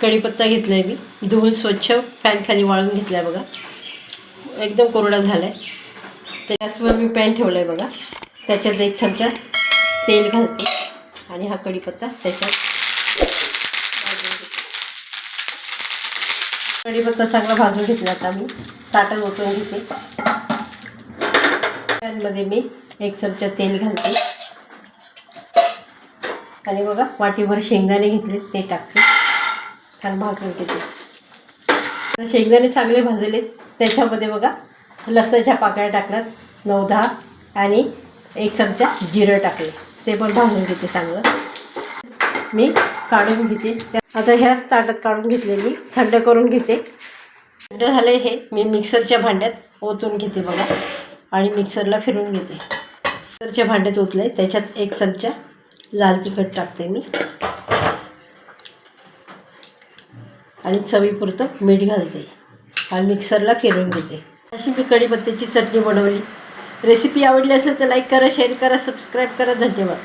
कढीपत्ता घेतला आहे मी धुवून स्वच्छ फॅनखाली वाळून घेतला आहे बघा. एकदम कोरडा झाला आहे. त्याच्यावर मी पॅन ठेवलं आहे बघा. त्याच्यात 1 चमचा तेल घालते आणि हा कढीपत्ता त्याच्यात कढीपत्ता चांगला भाजून घेतला. आता मी ताटात ओतून घेते. पॅनमध्ये मी 1 चमचा तेल घालते आणि बघा वाटीभर शेंगदाणे घेतले ते टाकते. छान भाजून घेते. शेंगदाणे चांगले भाजले. त्याच्यामध्ये बघा लसणाच्या पाकळ्या टाकल्यात 9-10 आणि 1 चमचा जिरं टाकले. ते पण भाजून घेते चांगलं. मी काढून घेते. आता ह्याच ताटात काढून घेतले. मी थंड करून घेते. थंड झाले हे मी मिक्सरच्या भांड्यात ओतून घेते बघा आणि मिक्सरला फिरून घेते. मिक्सरच्या भांड्यात ओतले. त्याच्यात 1 चमचा लाल तिखट टाकते मी आणि चवीपुरतं मीठ घालते आणि मिक्सरला फिरून घेते. अशी मी कढीपत्त्याची चटणी बनवली. रेसिपी आवडली असेल तर लाईक करा, शेअर करा, सबस्क्राईब करा. धन्यवाद.